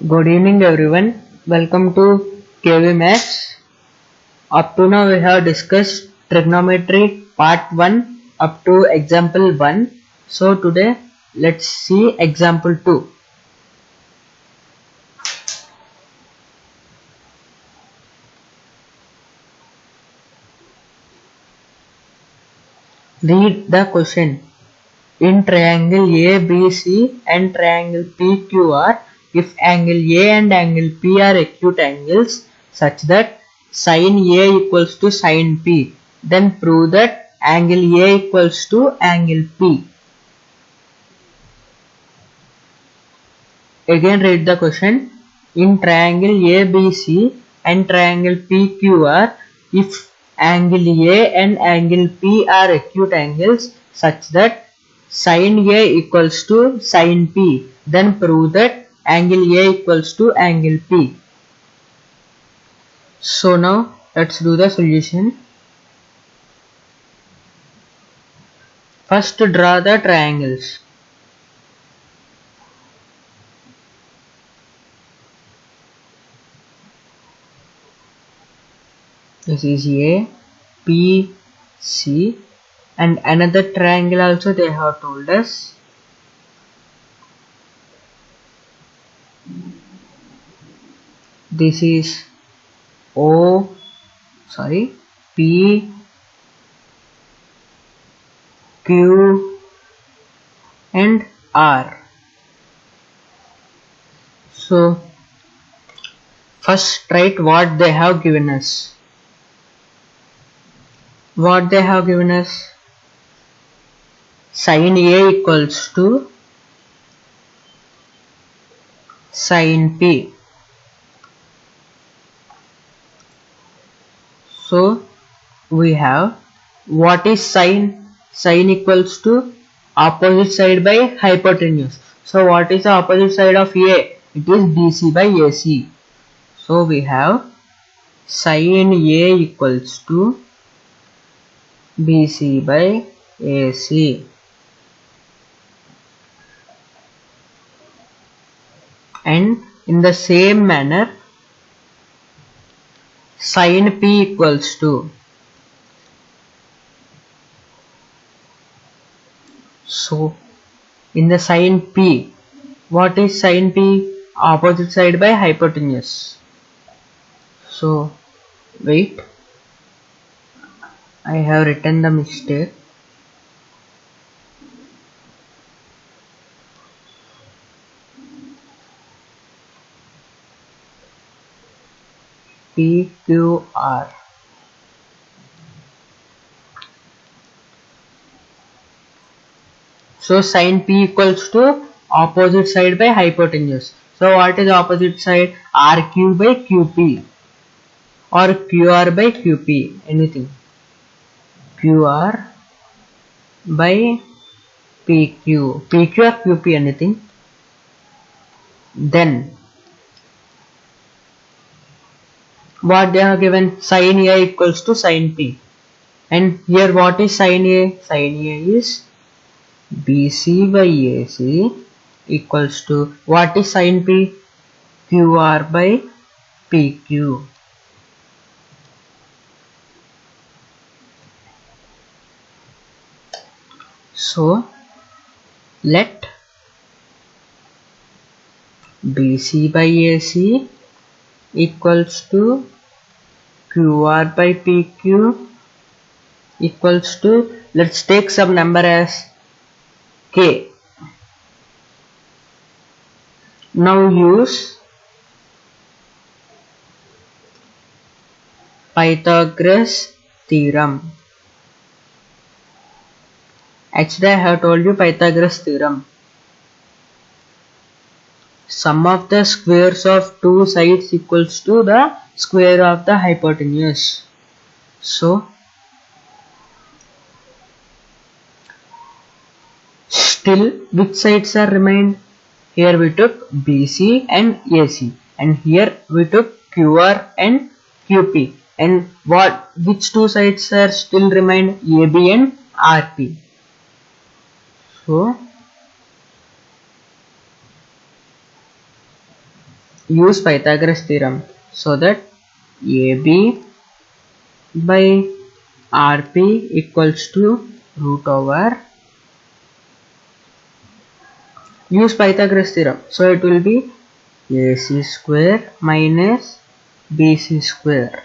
Good evening everyone. Welcome to KV Maths. Up to now we have discussed trigonometry part 1 up to example 1. So today let's see example 2. Read the question. In triangle ABC and triangle PQR, if angle A and angle P are acute angles such that sin A equals to sin P, then prove that angle A equals to angle P. Again read the question. In triangle ABC and triangle PQR, if angle A and angle P are acute angles such that sin A equals to sin P, then prove that angle A equals to angle P. So now let's do the solution. First draw the triangles. This is A, P, C, and another triangle also they have told us. This is P, Q, and R. So first write what they have given us. What they have given us? Sin A equals to sin P. So we have what is sin? Sin equals to opposite side by hypotenuse. So what is the opposite side of A? It is BC by AC. So we have sin A equals to BC by AC. And in the same manner, sin P equals to, so in the sin P, what is sin P? Opposite side by hypotenuse. So wait, I have written the mistake. PQR. So sin P equals to opposite side by hypotenuse. So what is opposite side? RQ by QP or QR by QP, anything. QR by PQ, PQ or QP, anything. Then what they have given? Sin A equals to sin P. And here what is sin A? Sin A is BC by AC equals to, what is sin P? QR by PQ. So let BC by AC equals to QR by PQ equals to, let's take some number as K. Now use Pythagoras theorem. Actually I have told you Pythagoras theorem. Sum of the squares of two sides equals to the square of the hypotenuse. So still which sides are remained? Here we took BC and AC, and here we took QR and QP. And which two sides are still remained? AB and RP. So use Pythagoras theorem so that AB by RP equals to root over, use Pythagoras theorem, so it will be AC square minus BC square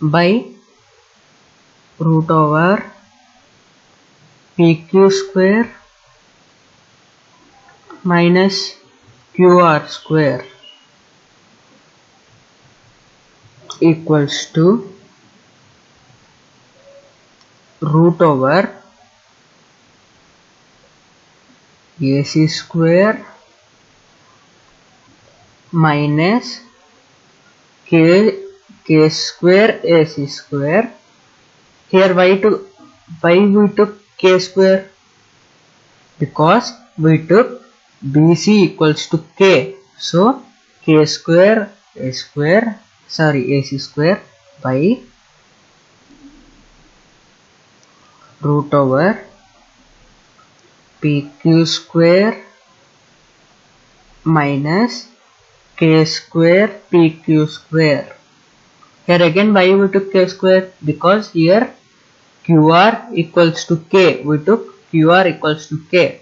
by root over PQ square minus QR square equals to root over AC square minus K square AC square. Here why we took K square? Because we took BC equals to K. So K square AC square by root over PQ square minus K square PQ square. Here again why we took K square? Because here QR equals to K. We took QR equals to K.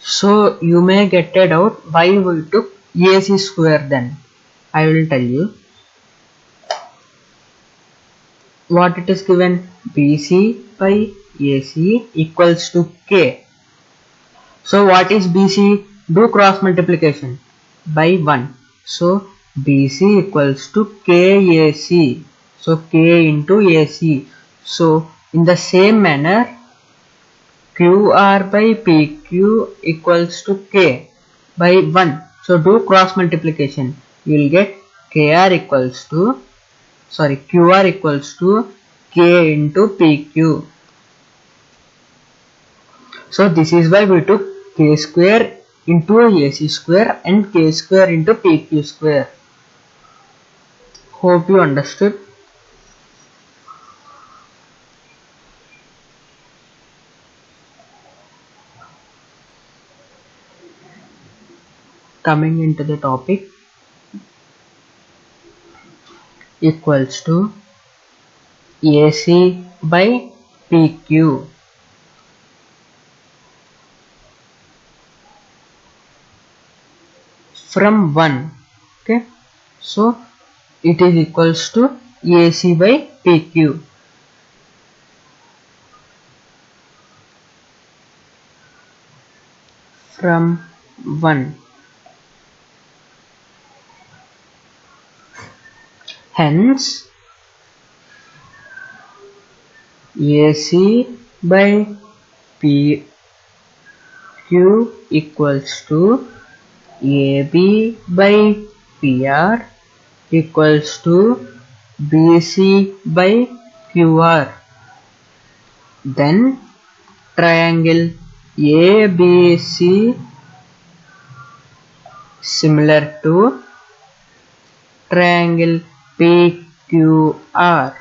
So you may get a doubt why we took AC square then. I will tell you. What it is given? BC by AC equals to K. So what is BC? Do cross multiplication by 1. So BC equals to KAC. So K into AC. So in the same manner QR by PQ equals to K by 1. So do cross multiplication. You will get QR equals to K into PQ. So this is why we took K square into AC square and K square into PQ square. Hope you understood. Coming into the topic, equals to AC by PQ. From 1. Okay. So it is equals to AC by PQ. From 1. Hence AC by PQ equals to AB by PR equals to BC by QR. Then triangle ABC similar to triangle PQR.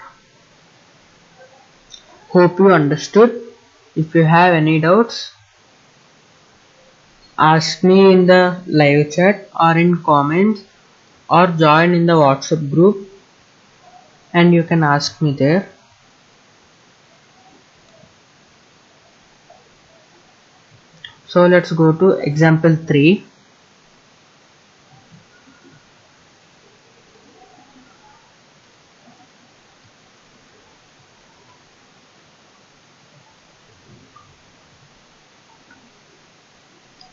Hope you understood. If you have any doubts, ask me in the live chat or in comments, or join in the WhatsApp group and you can ask me there. So let's go to example 3.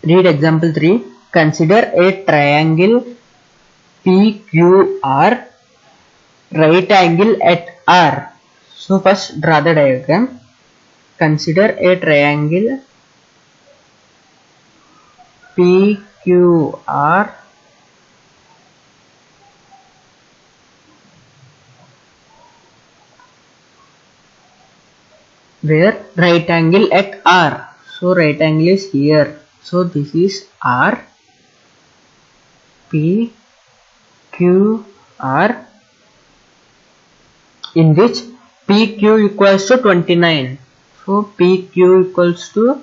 Read example 3. Consider a triangle PQR, right angle at R. So first draw the diagram. Consider a triangle PQR where right angle at R. So right angle is here. So this is R, P, Q, R, in which PQ equals to 29. So PQ equals to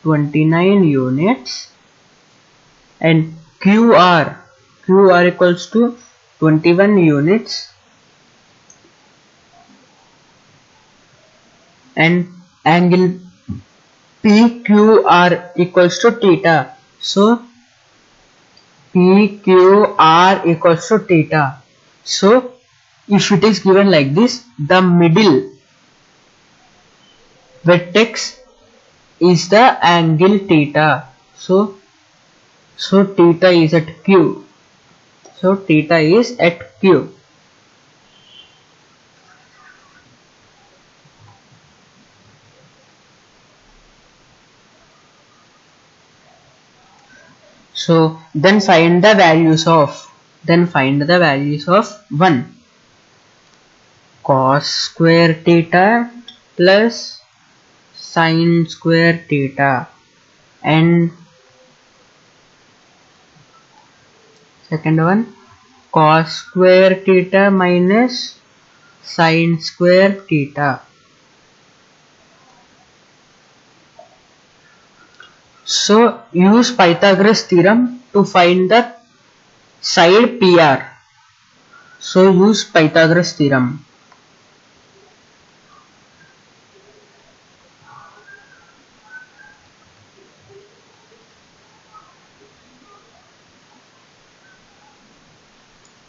29 units, and QR equals to 21 units, and angle PQR equals to theta. So PQR equals to theta. So if it is given like this, the middle vertex is the angle theta. So theta is at Q. So theta is at Q. So then find the values of 1 cos square theta plus sin square theta, and second one cos square theta minus sin square theta. So use Pythagoras theorem to find the side PR. So use Pythagoras theorem.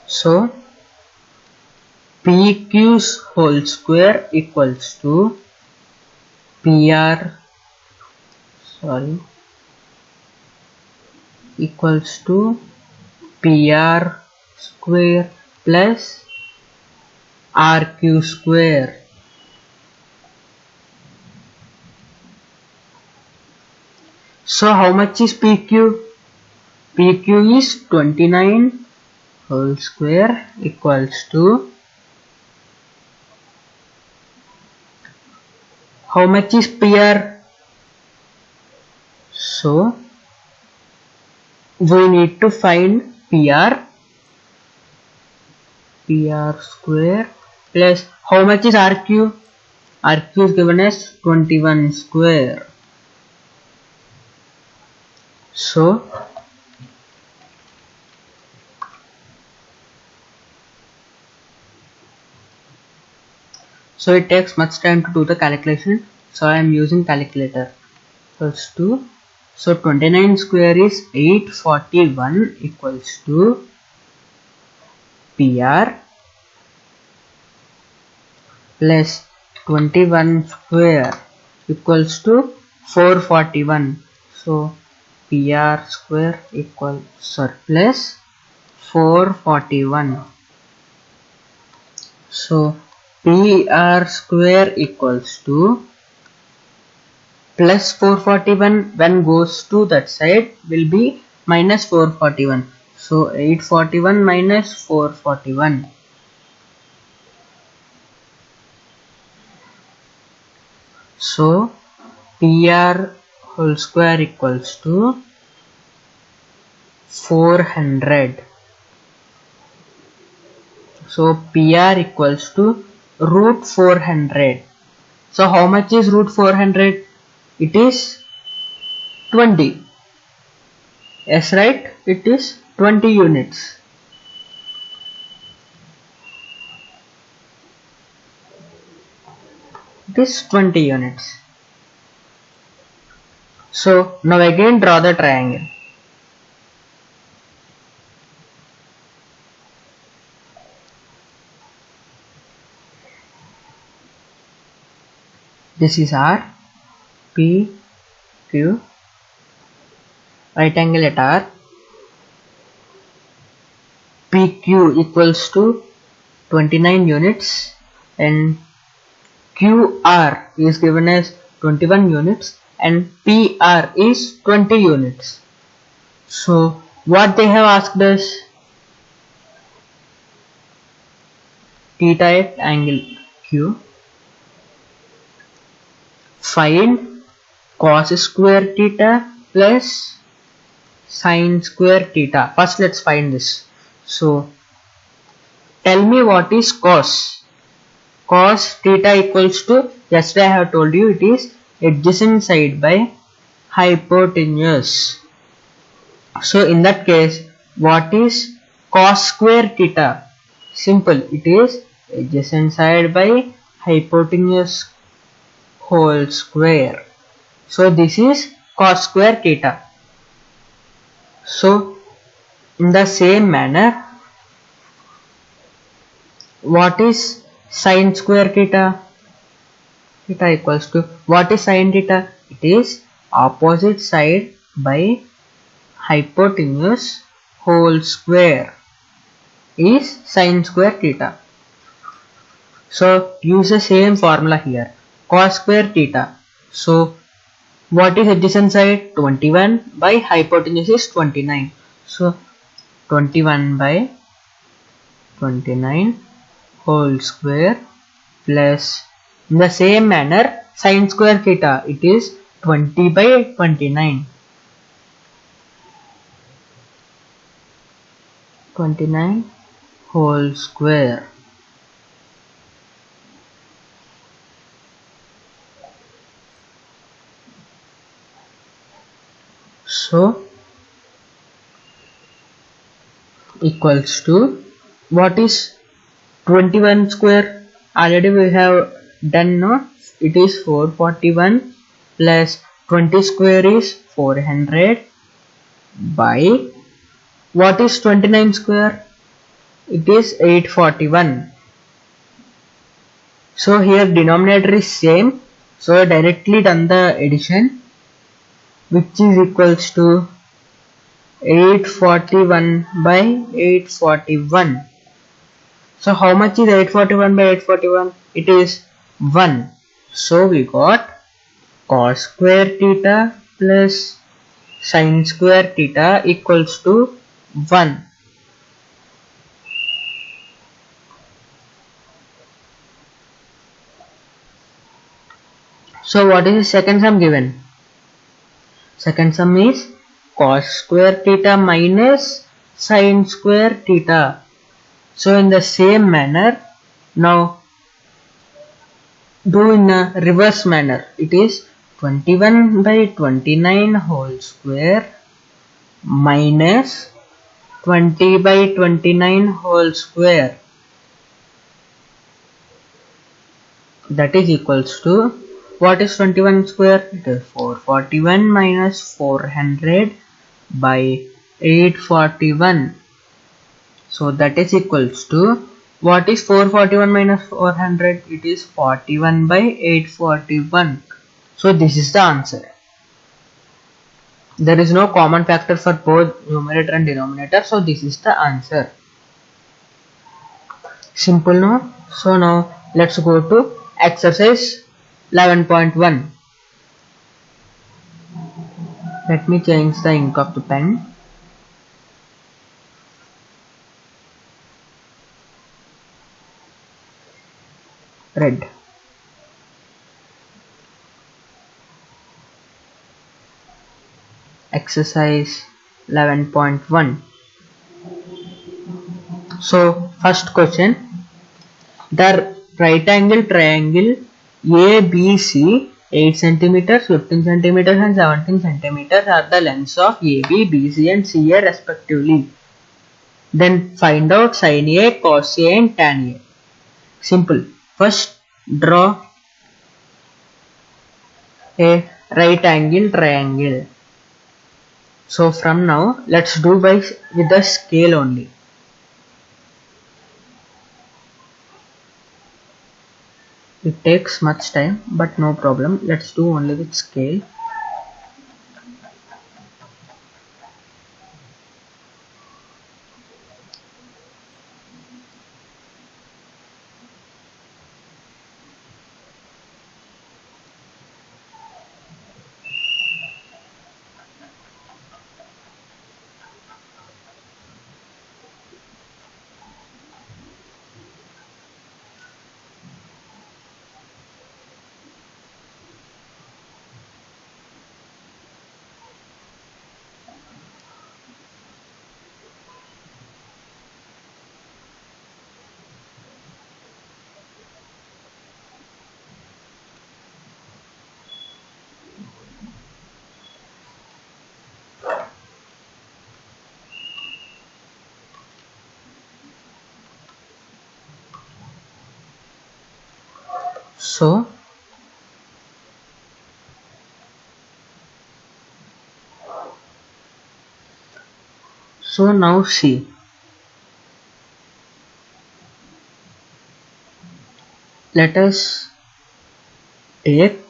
So PQ's whole square equals to equals to PR square plus RQ square. So how much is PQ? PQ is 29 whole square equals to, how much is PR? So we need to find PR square plus how much is RQ? RQ is given as 21 square. So it takes much time to do the calculation, so I am using calculator. Equals to, so 29 square is 841 equals to PR plus 21 square equals to 441. So PR square equals plus 441. So PR square equals to plus 441, when goes to that side will be minus 441. So 841 minus 441. So PR whole square equals to 400. So PR equals to root 400. So how much is root 400? It is 20. Yes, right? It is 20 units. It is 20 units. So now again draw the triangle. This is R, P, Q, right angle at R. PQ equals to 29 units and QR is given as 21 units and PR is 20 units. So what they have asked us, theta at angle Q, find cos square theta plus sin square theta. First let's find this. So tell me what is cos. cos theta equals to, yesterday I have told you, it is adjacent side by hypotenuse. So in that case, what is cos square theta? Simple, it is adjacent side by hypotenuse whole square. So this is cos square theta. So in the same manner, what is sin square theta? Theta equals to, what is sin theta? It is opposite side by hypotenuse whole square is sin square theta. So use the same formula here, cos square theta. So what is adjacent side? 21 by hypotenuse is 29. So 21 by 29 whole square plus, in the same manner, sin square theta, it is 20 by 29. 29 whole square. So equals to, what is 21 square? Already we have done, no? It is 441 plus 20 square is 400 by, what is 29 square? It is 841. So here denominator is same, so directly done the addition, which is equals to 841 by 841. So how much is 841 by 841? It is 1. So we got cos square theta plus sin square theta equals to 1. So what is the second sum given? Second sum is cos square theta minus sin square theta. So in the same manner, now do in a reverse manner. It is 21 by 29 whole square minus 20 by 29 whole square. That is equals to, what is 21 square? It is 441 minus 400 by 841. So that is equals to, what is 441 minus 400? It is 41 by 841. So this is the answer. There is no common factor for both numerator and denominator. So this is the answer. Simple, no? So now let's go to exercise 11.1. Let me change the ink of the pen. Red. Exercise 11.1. So first question, the right angle triangle ABC 8 centimeters, 15 centimeters and 17 centimeters are the lengths of AB, BC and CA respectively. Then find out sin A, cos A and tan A. Simple. First draw a right angle triangle. So from now let's do with the scale only. It takes much time, but no problem. Let's do only with scale. So now see, let us take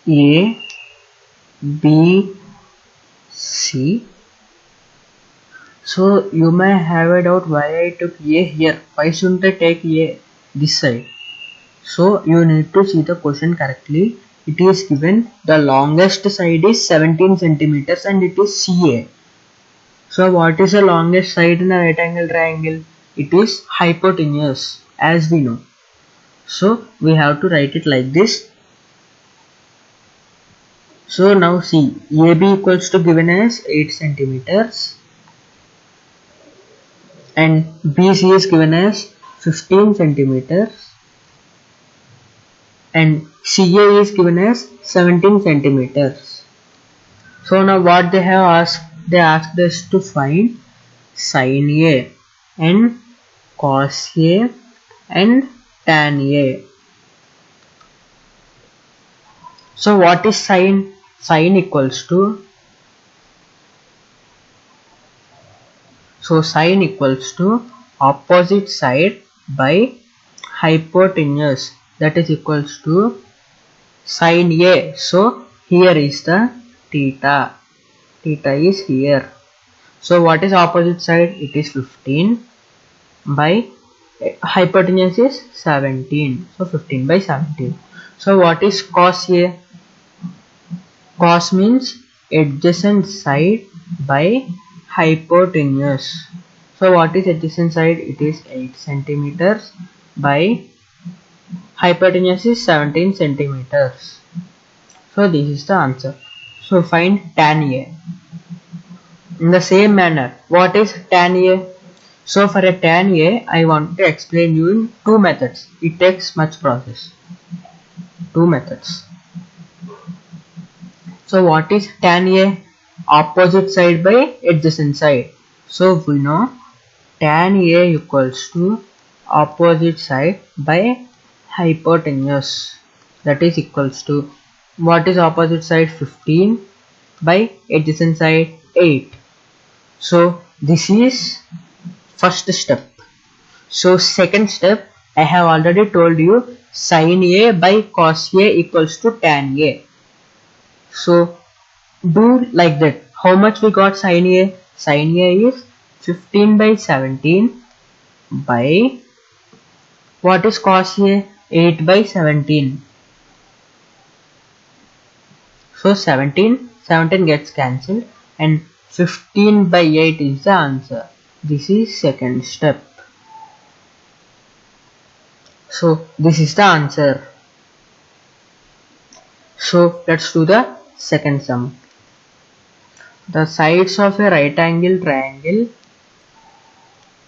A, B, C. So you may have a doubt why I took A here. Why shouldn't I take A this side? So you need to see the question correctly. It is given the longest side is 17 centimeters and it is CA. So what is the longest side in a right angle triangle? It is hypotenuse, as we know. So we have to write it like this. So now see, AB equals to given as 8 centimeters and BC is given as 15 centimeters and CA is given as 17 centimeters. So now what they have asked, they asked us to find sin A and cos A and tan A. So what is sin? Sin equals to, so sin equals to opposite side by hypotenuse, that is equals to sin A. So here is the theta. Theta is here. So what is opposite side? It is 15 by hypotenuse is 17. So 15 by 17. So what is cos A? Cos means adjacent side by hypotenuse. So what is adjacent side? It is 8 centimeters by hypotenuse is 17 centimeters. So this is the answer. So find tan A. In the same manner, what is tan A? So for a tan A, I want to explain you in two methods. It takes much process. Two methods. So what is tan A? Opposite side by adjacent side. So we know tan A equals to opposite side by hypotenuse. That is equals to, what is opposite side? 15 by adjacent side 8. So this is first step. So second step, I have already told you sin A by cos A equals to tan A. So do like that. How much we got sin A? Sin A is 15 by 17 by, what is cos A? 8 by 17. So 17 gets cancelled and 15 by 8 is the answer. This is second step. So this is the answer. So let's do the second sum. The sides of a right angle triangle.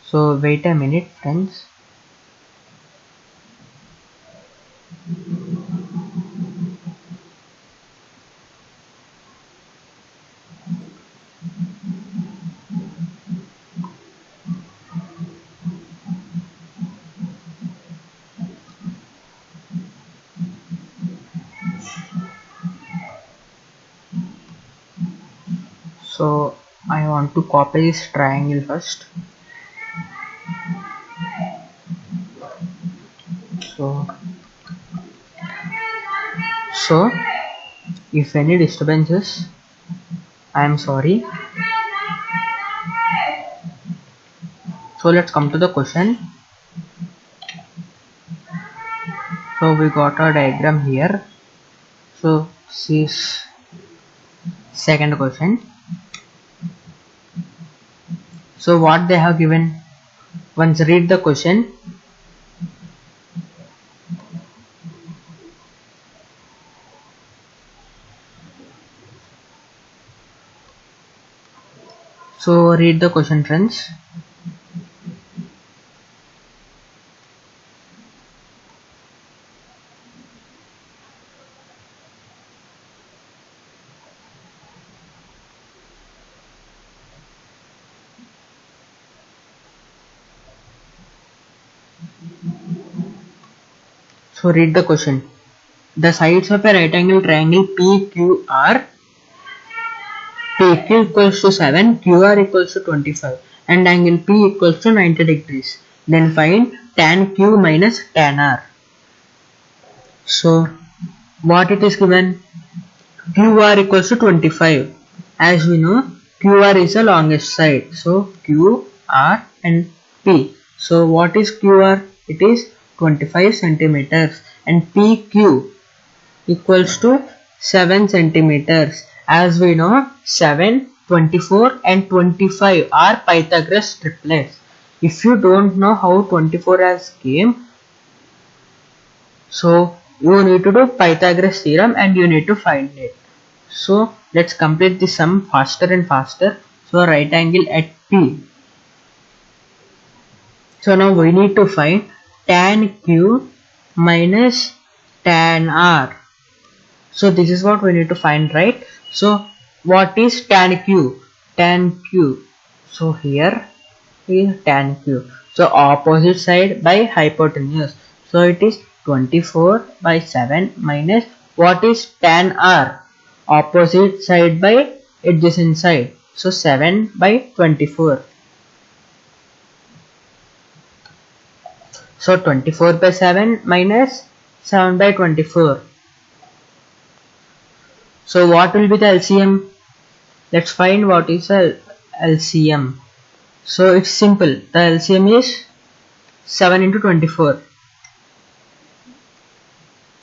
So wait a minute friends. So I want to copy this triangle first. So if any disturbances, I am sorry. So let's come to the question. So we got a diagram here. So this is second question. So what they have given, once read the question. So read the question friends. So read the question. The sides of a right angle triangle PQ are PQ equals to 7, QR equals to 25 and angle P equals to 90 degrees. Then find tan Q minus tan R. So what it is given? QR equals to 25. As we know, QR is the longest side. So QR and P. So what is QR? It is 25 centimeters and PQ equals to 7 centimeters. As we know, 7, 24 and 25 are Pythagoras triplets. If you don't know how 24 has came, so you need to do Pythagoras theorem and you need to find it. So let's complete the sum faster and faster. So right angle at P. So now we need to find tan Q minus tan R. So this is what we need to find, right? So what is tan Q? Tan Q. So here is tan Q. So opposite side by hypotenuse. So it is 24 by 7 minus what is tan R? Opposite side by adjacent side. So 7 by 24. So 24 by 7 minus 7 by 24. So what will be the LCM? Let's find what is the LCM. So it's simple. The LCM is 7 into 24.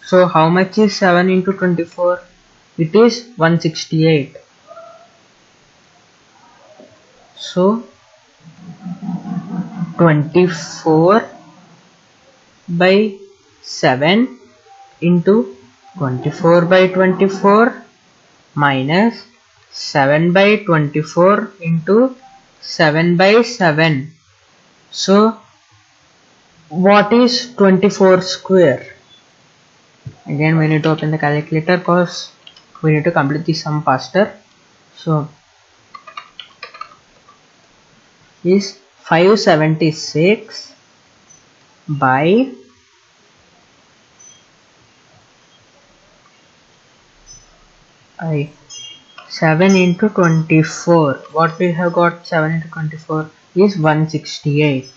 So how much is 7 into 24? It is 168. So 24 by 7 into 24 by 24 minus 7 by 24 into 7 by 7. So what is 24 square? Again we need to open the calculator because we need to complete the sum faster. So is 576 by 7 into 24. What we have got 7 into 24 is 168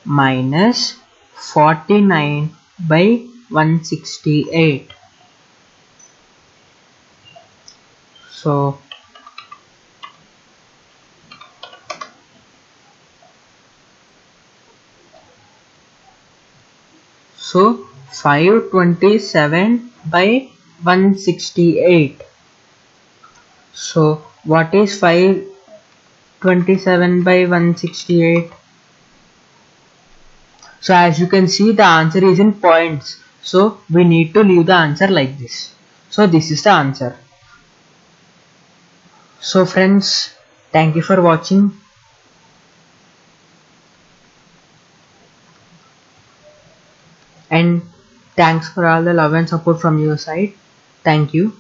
minus 49 by 168. So 527 by 168. So what is 527 by 168? So as you can see, the answer is in points. So we need to leave the answer like this. So this is the answer. So friends, thank you for watching. And thanks for all the love and support from your side. Thank you.